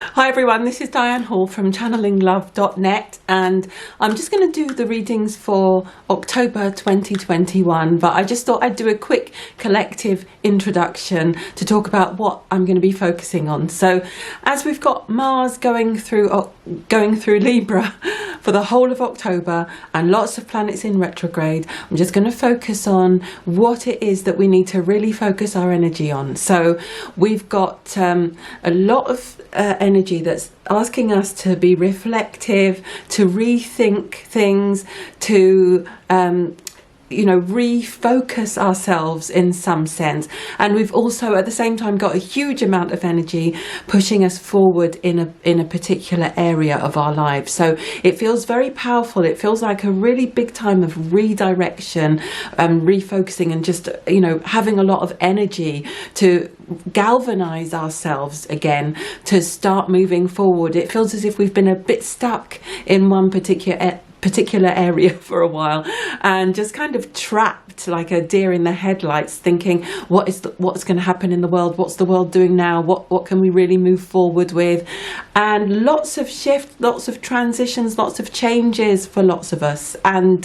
Hi everyone, this is Diane Hall from channelinglove.net, and I'm just going to do the readings for October 2021, but I just thought I'd do a quick collective introduction to talk about what I'm going to be focusing on. So as we've got Mars going through Libra for the whole of October and lots of planets in retrograde, I'm just going to focus on what it is that we need to really focus our energy on. So we've got a lot of energy that's asking us to be reflective, to rethink things, to refocus ourselves in some sense. And we've also at the same time got a huge amount of energy pushing us forward in a particular area of our lives. So it feels very powerful. It feels like a really big time of redirection, refocusing, and just having a lot of energy to galvanize ourselves again to start moving forward. It feels as if we've been a bit stuck in one particular area for a while and just kind of trapped like a deer in the headlights, thinking what's going to happen in the world, what's the world doing now, what can we really move forward with. And lots of shifts, lots of transitions, lots of changes for lots of us. And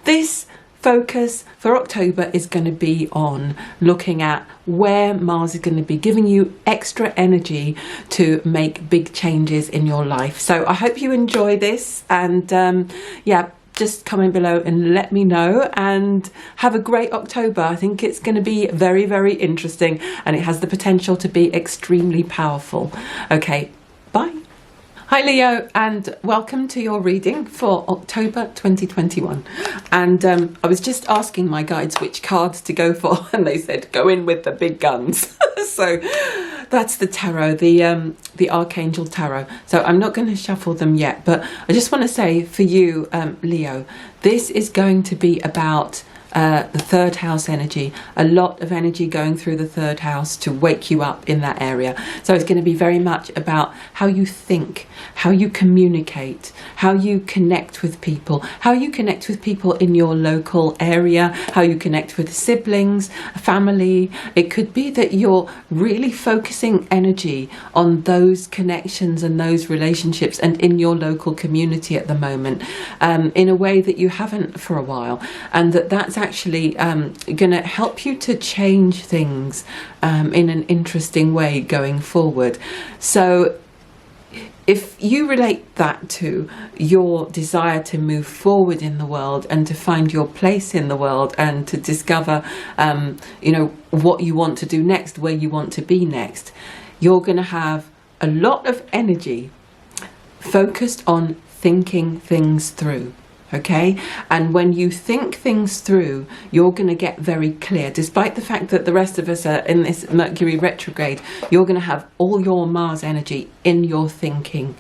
this focus for October is going to be on looking at where Mars is going to be giving you extra energy to make big changes in your life. So I hope you enjoy this, and just comment below and let me know, and have a great October. I think it's going to be very, very interesting, and it has the potential to be extremely powerful. Okay, bye. Hi Leo, and welcome to your reading for October 2021. And I was just asking my guides which cards to go for, and they said go in with the big guns. So that's the tarot, the Archangel Tarot. So I'm not going to shuffle them yet, but I just want to say for you, Leo, this is going to be about the third house energy, a lot of energy going through the third house to wake you up in that area. So it's going to be very much about how you think, how you communicate, how you connect with people, how you connect with people in your local area, how you connect with siblings, family. It could be that you're really focusing energy on those connections and those relationships and in your local community at the moment, in a way that you haven't for a while, and that's actually going to help you to change things in an interesting way going forward. So if you relate that to your desire to move forward in the world and to find your place in the world and to discover what you want to do next, where you want to be next, you're going to have a lot of energy focused on thinking things through. Okay, and when you think things through, you're going to get very clear. Despite the fact that the rest of us are in this Mercury retrograde, you're going to have all your Mars energy in your thinking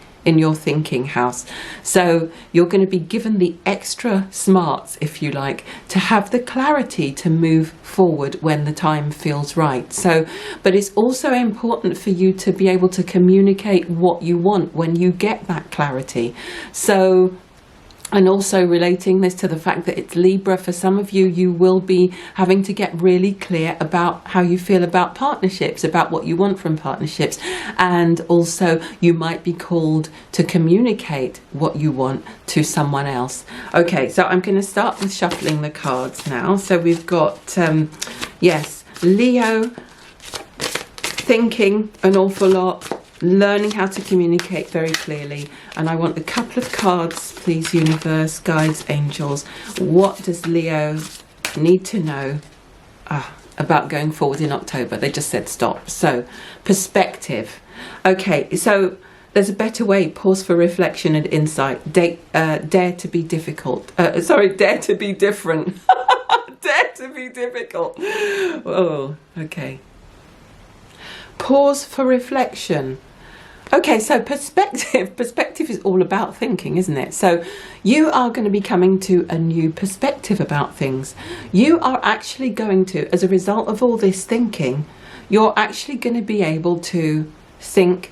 house. So you're going to be given the extra smarts, if you like, to have the clarity to move forward when the time feels right. So, but it's also important for you to be able to communicate what you want when you get that clarity. So, and also relating this to the fact that it's Libra, for some of you, you will be having to get really clear about how you feel about partnerships, about what you want from partnerships. And also you might be called to communicate what you want to someone else. Okay, so I'm going to start with shuffling the cards now. So we've got, Leo, thinking an awful lot, learning how to communicate very clearly. And I want a couple of cards, please, universe, guides, angels. What does Leo need to know about going forward in October? They just said stop. So perspective. Okay, so there's a better way. Pause for reflection and insight. Dare to be difficult. Dare to be different. Dare to be difficult. Oh, okay. Pause for reflection. Okay, so perspective is all about thinking, isn't it? So you are going to be coming to a new perspective about things. You are actually going to, as a result of all this thinking, you're actually going to be able to think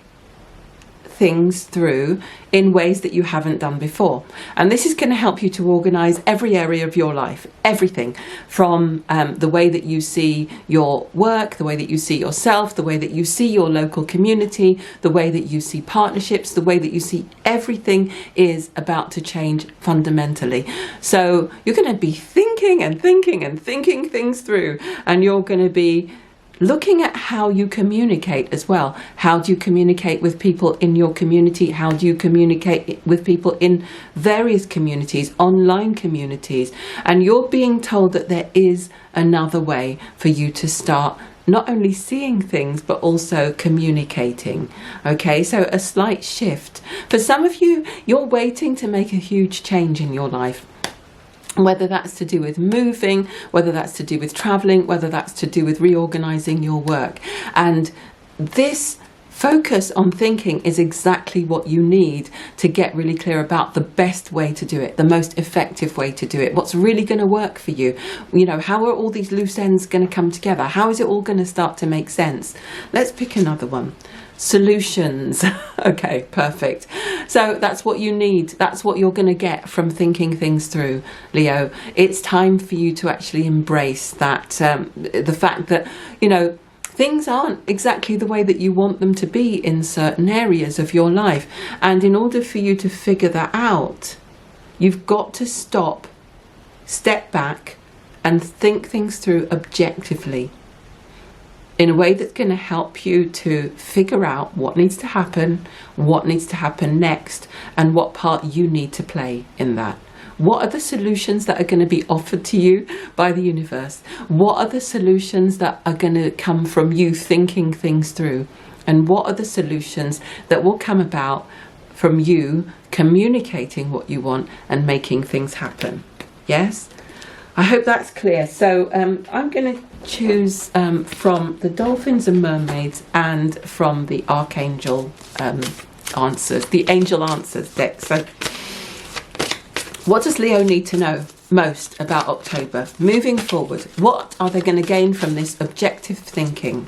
things through in ways that you haven't done before. And this is going to help you to organize every area of your life, everything from the way that you see your work, the way that you see yourself, the way that you see your local community, the way that you see partnerships, the way that you see everything is about to change fundamentally. So you're going to be thinking and thinking and thinking things through, and you're going to be looking at how you communicate as well. How do you communicate with people in your community? How do you communicate with people in various communities, online communities? And you're being told that there is another way for you to start not only seeing things, but also communicating. Okay, so a slight shift. For some of you, you're waiting to make a huge change in your life. Whether that's to do with moving, whether that's to do with traveling, whether that's to do with reorganizing your work. And this focus on thinking is exactly what you need to get really clear about the best way to do it, the most effective way to do it, what's really going to work for you. You know, how are all these loose ends going to come together? How is it all going to start to make sense? Let's pick another one. Solutions. Okay, perfect. So that's what you need. That's what you're going to get from thinking things through, Leo. It's time for you to actually embrace that, the fact that, you know, things aren't exactly the way that you want them to be in certain areas of your life. And in order for you to figure that out, you've got to stop, step back, and think things through objectively, in a way that's going to help you to figure out what needs to happen next, and what part you need to play in that. What are the solutions that are going to be offered to you by the universe? What are the solutions that are going to come from you thinking things through? And what are the solutions that will come about from you communicating what you want and making things happen? Yes? I hope that's clear. So I'm going to choose from the Dolphins and Mermaids and from the Archangel Answers, the Angel Answers deck. So what does Leo need to know most about October? Moving forward, what are they going to gain from this objective thinking?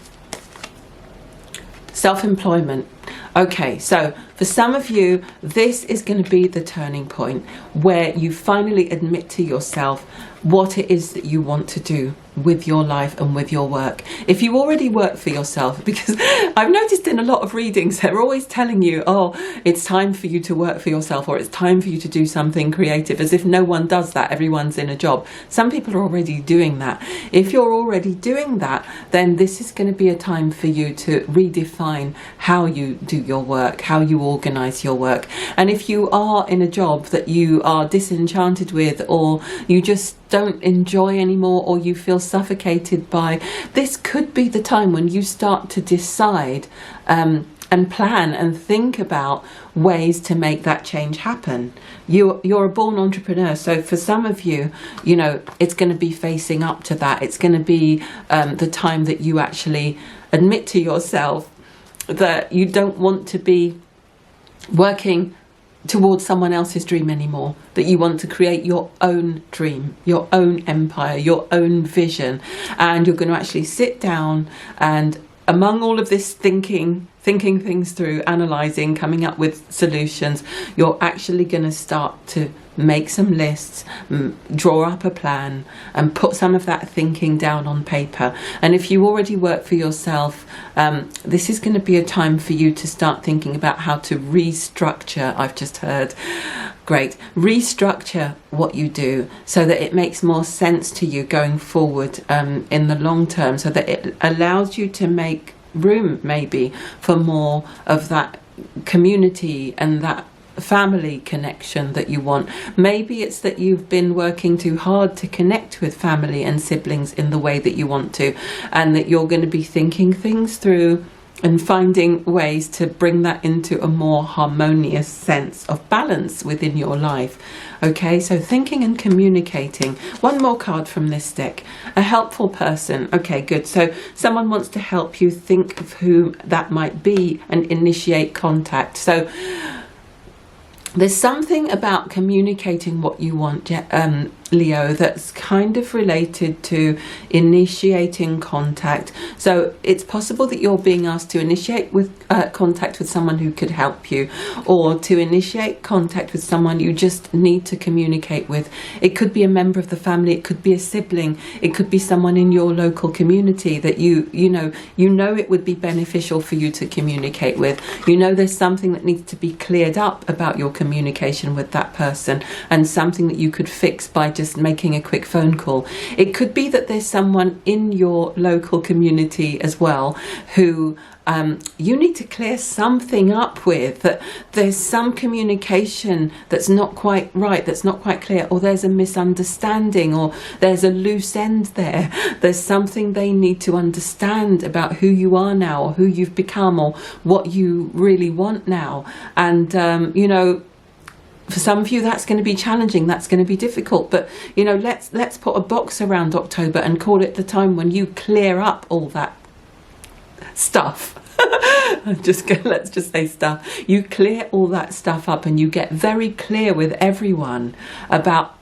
Self-employment. Okay, so for some of you, this is going to be the turning point where you finally admit to yourself what it is that you want to do with your life and with your work. If you already work for yourself, because I've noticed in a lot of readings, they're always telling you, oh, it's time for you to work for yourself, or it's time for you to do something creative, as if no one does that. Everyone's in a job. Some people are already doing that. If you're already doing that, then this is going to be a time for you to redefine how you do your work, how you organize your work. And if you are in a job that you are disenchanted with, or you just don't enjoy anymore, or you feel suffocated by, this could be the time when you start to decide and plan and think about ways to make that change happen. You're a born entrepreneur, so for some of you, you know, it's going to be facing up to that. It's going to be the time that you actually admit to yourself that you don't want to be working towards someone else's dream anymore, that you want to create your own dream, your own empire, your own vision. And you're going to actually sit down, and among all of this thinking things through, analysing, coming up with solutions, you're actually going to start to make some lists, draw up a plan, and put some of that thinking down on paper. And if you already work for yourself, this is going to be a time for you to start thinking about how to restructure. I've just heard, great, restructure what you do so that it makes more sense to you going forward in the long term, so that it allows you to make room maybe for more of that community and that family connection that you want. Maybe it's that you've been working too hard to connect with family and siblings in the way that you want to, and that you're going to be thinking things through and finding ways to bring that into a more harmonious sense of balance within your life. Okay, so thinking and communicating. One more card from this deck. A helpful person. Okay, good. So someone wants to help you think of who that might be and initiate contact. So there's something about communicating what you want, Leo, that's kind of related to initiating contact. So it's possible that you're being asked to initiate with contact with someone who could help you, or to initiate contact with someone you just need to communicate with. It could be a member of the family, it could be a sibling, it could be someone in your local community that you know it would be beneficial for you to communicate with. There's something that needs to be cleared up about your communication with that person, and something that you could fix by just making a quick phone call. It could be that there's someone in your local community as well who you need to clear something up with, that there's some communication that's not quite right, that's not quite clear, or there's a misunderstanding, or there's a loose end there. There's something they need to understand about who you are now, or who you've become, or what you really want now. And for some of you, that's going to be challenging, that's going to be difficult, but let's put a box around October and call it the time when you clear up all that stuff. Let's just say stuff. You clear all that stuff up, and you get very clear with everyone about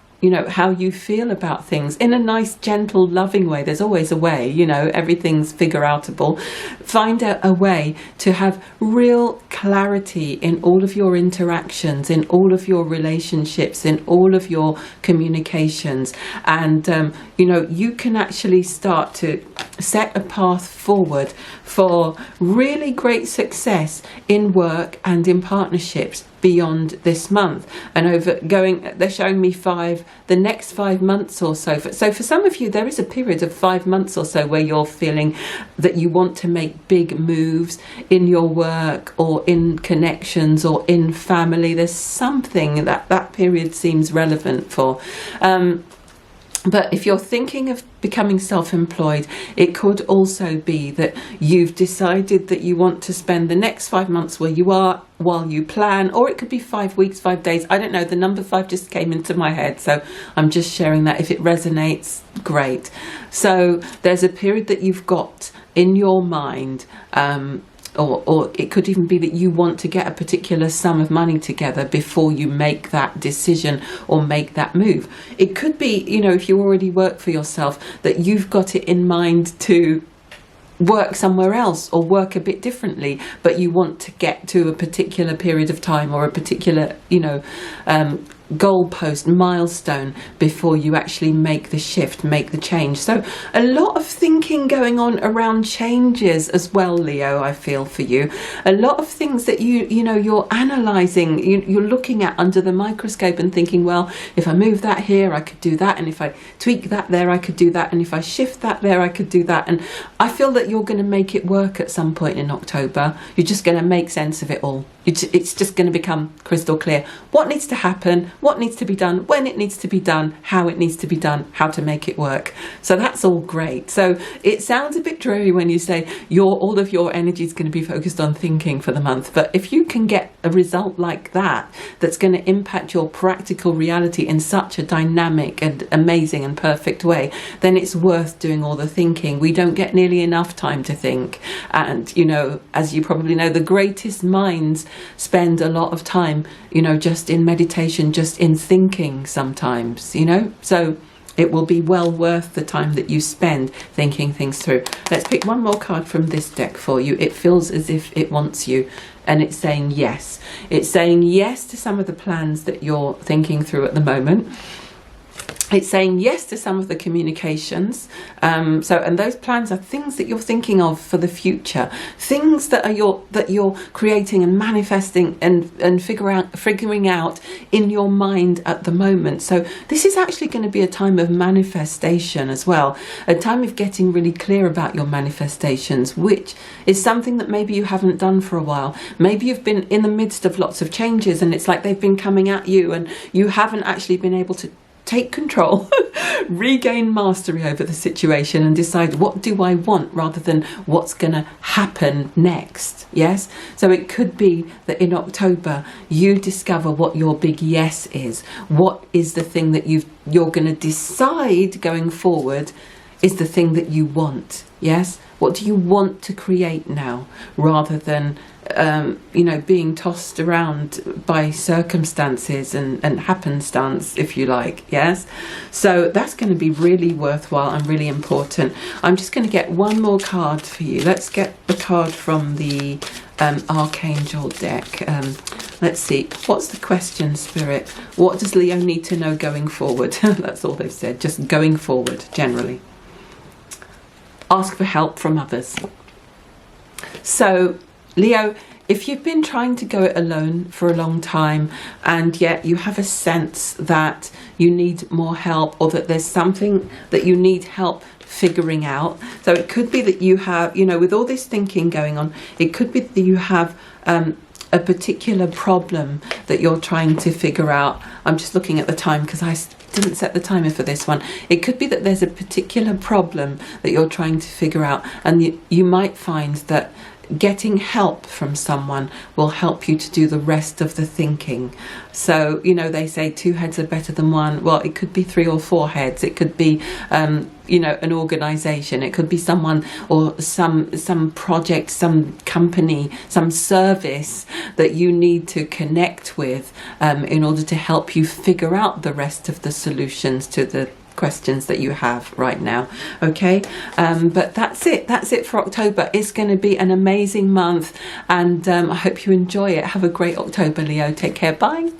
how you feel about things in a nice, gentle, loving way. There's always a way, everything's figure outable. Find out a way to have real clarity in all of your interactions, in all of your relationships, in all of your communications. And, you can actually start to set a path forward for really great success in work and in partnerships beyond this month. And they're showing me the next 5 months or so. So for some of you, there is a period of 5 months or so where you're feeling that you want to make big moves in your work, or in connections, or in family. There's something that period seems relevant for. But if you're thinking of becoming self-employed, it could also be that you've decided that you want to spend the next 5 months where you are while you plan, or it could be 5 weeks, 5 days. I don't know. The number 5 just came into my head, so I'm just sharing that. If it resonates, great. So there's a period that you've got in your mind, or it could even be that you want to get a particular sum of money together before you make that decision or make that move. It could be, if you already work for yourself, that you've got it in mind to work somewhere else or work a bit differently, but you want to get to a particular period of time, or a particular, goalpost, milestone, before you actually make the shift, make the change. So a lot of thinking going on around changes as well, Leo, I feel for you. A lot of things that you're analysing, you're looking at under the microscope and thinking, well, if I move that here, I could do that, and if I tweak that there, I could do that, and if I shift that there, I could do that. And I feel that you're going to make it work at some point in October. You're just going to make sense of it all. It's just going to become crystal clear what needs to happen, what needs to be done, when it needs to be done, how it needs to be done, how to make it work. So that's all great. So it sounds a bit dreary when you say all of your energy is going to be focused on thinking for the month. But if you can get a result like that, that's going to impact your practical reality in such a dynamic and amazing and perfect way, then it's worth doing all the thinking. We don't get nearly enough time to think. And, as you probably know, the greatest minds spend a lot of time, just in meditation, just in thinking sometimes, so it will be well worth the time that you spend thinking things through. Let's pick one more card from this deck for you. It feels as if it wants you, and it's saying yes. It's saying yes to some of the plans that you're thinking through at the moment. It's saying yes to some of the communications. And those plans are things that you're thinking of for the future, things that you're creating and manifesting and figuring out in your mind at the moment. So this is actually going to be a time of manifestation as well, a time of getting really clear about your manifestations, which is something that maybe you haven't done for a while. Maybe you've been in the midst of lots of changes, and it's like they've been coming at you, and you haven't actually been able to take control, regain mastery over the situation, and decide, what do I want, rather than what's going to happen next. Yes, so it could be that in October you discover what your big yes is. What is the thing that you're going to decide going forward is the thing that you want. Yes, what do you want to create now, rather than you know, being tossed around by circumstances and happenstance, if you like. Yes, so that's going to be really worthwhile and really important. I'm just going to get one more card for you. Let's get the card from the Archangel deck. Let's see, what's the question, Spirit? What does Leo need to know going forward? That's all they've said, just going forward generally. Ask for help from others. So Leo, if you've been trying to go it alone for a long time, and yet you have a sense that you need more help, or that there's something that you need help figuring out. So it could be that you have, you know, with all this thinking going on, it could be that you have a particular problem that you're trying to figure out. I'm just looking at the time because I didn't set the timer for this one. It could be that there's a particular problem that you're trying to figure out, and you might find that getting help from someone will help you to do the rest of the thinking. So, you know, they say 2 heads are better than one. Well, it could be 3 or 4 heads. It could be, you know, an organization. It could be someone or some project, some company, some service that you need to connect with in order to help you figure out the rest of the solutions to the questions that you have right now. Okay, but that's it for October. It's going to be an amazing month, and I hope you enjoy it. Have a great October, Leo. Take care. Bye.